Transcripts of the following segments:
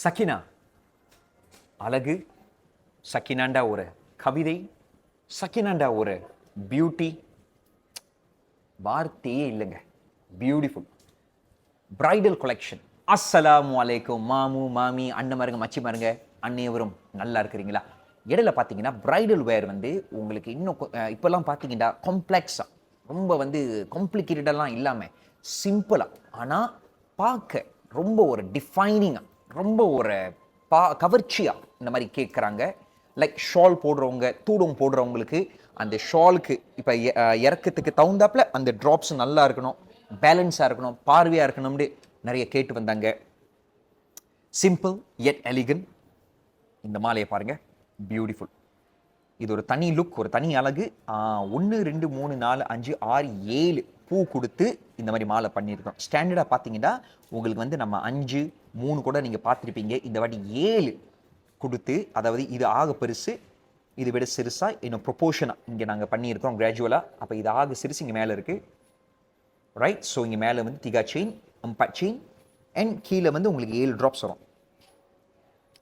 சக்கினா அழகு, சக்கினாண்டா ஒரு கவிதை, சக்கினாண்டா ஒரு பியூட்டி, வார்த்தையே இல்லைங்க. Beautiful bridal collection. அஸ்ஸலாமு அலைக்கும் மாமு மாமி அண்ணன் மச்சி மாருங்க அன்னையவரும் நல்லா இருக்கிறீங்களா? இடையில பார்த்தீங்கன்னா பிரைடல் வேர் வந்து உங்களுக்கு இன்னும் இப்போல்லாம் பார்த்தீங்கன்னா காம்ப்ளெக்ஸாக ரொம்ப வந்து காம்ப்ளிகேட்டடெல்லாம் இல்லாமல் சிம்பிளாக ஆனால் பார்க்க ரொம்ப ஒரு டிஃபைனிங்காக ரொம்ப ஒரு கவர்ச்சியாக இந்த மாதிரி கேட்குறாங்க. லைக் ஷால் போடுறவங்க, தூடம் போடுறவங்களுக்கு அந்த ஷாலுக்கு இப்போ இறக்கத்துக்கு தகுந்தாப்புல அந்த ட்ராப்ஸ் நல்லா இருக்கணும், பேலன்ஸாக இருக்கணும், பார்வையாக இருக்கணும்னு நிறைய கேட்டு வந்தாங்க. சிம்பிள் எட் எலிகன். இந்த மாலையை பாருங்கள், பியூட்டிஃபுல். இது ஒரு தனி லுக், ஒரு தனி அழகு. 1 2 3 4 5 6 7 பூ கொடுத்து இந்த மாதிரி மாலை பண்ணியிருக்கோம். ஸ்டாண்டர்டாக பார்த்தீங்கன்னா உங்களுக்கு வந்து நம்ம 5 3 கூட நீங்கள் பார்த்துருப்பீங்க. இந்த வாட்டி 7 கொடுத்து, அதாவது இது ஆக பெருசு, இது விட சிறுசாக இன்னும் ப்ரொப்போர்ஷனாக இங்கே நாங்கள் பண்ணியிருக்கோம் கிராஜுவலாக. அப்போ இது ஆக சிறுசு இங்கே மேலே இருக்குது, ரைட்? ஸோ இங்கே மேலே வந்து திகா செயின், அம்பட் செயின் அண்ட் கீழே வந்து உங்களுக்கு 7 ட்ராப்ஸ் வரும்.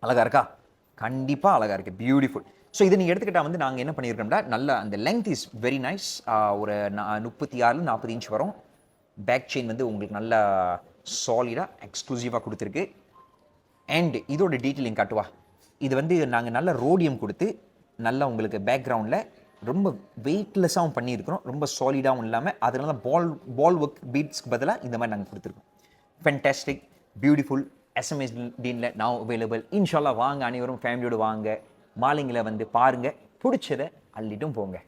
அழகாக இருக்கா? கண்டிப்பாக அழகாக இருக்குது, பியூட்டிஃபுல். ஸோ இதை நீங்கள் எடுத்துக்கிட்டால் வந்து நாங்கள் என்ன பண்ணியிருக்கோம்னா, நல்ல அந்த லென்த் இஸ் வெரி நைஸ். ஒரு 36 40 இன்ச் வரும். பேக் செயின் வந்து உங்களுக்கு நல்லா சாலிடாக எக்ஸ்க்ளூசிவாக கொடுத்துருக்கு. அண்ட் இதோட டீட்டெயிலிங் காட்டுவா. இது வந்து நாங்கள் நல்ல ரோடியம் கொடுத்து நல்லா உங்களுக்கு பேக்ரவுண்டில் ரொம்ப வெயிட்லெஸ்ஸாகவும் பண்ணியிருக்கிறோம், ரொம்ப சாலிடாகவும் இல்லாமல். அதனால பால் ஒர்க் பீட்ஸ்க்கு பதிலாக இந்த மாதிரி நாங்கள் கொடுத்துருக்கோம். Fantastic, beautiful. எஸ்எம்எஸ் டீனில் நான் அவைலபிள். இன்ஷால்லா வாங்க, அனைவரும் ஃபேமிலியோடு வாங்க, மாலைங்களை வந்து பாருங்கள், பிடிச்சதை அள்ளிட்டும் போங்க.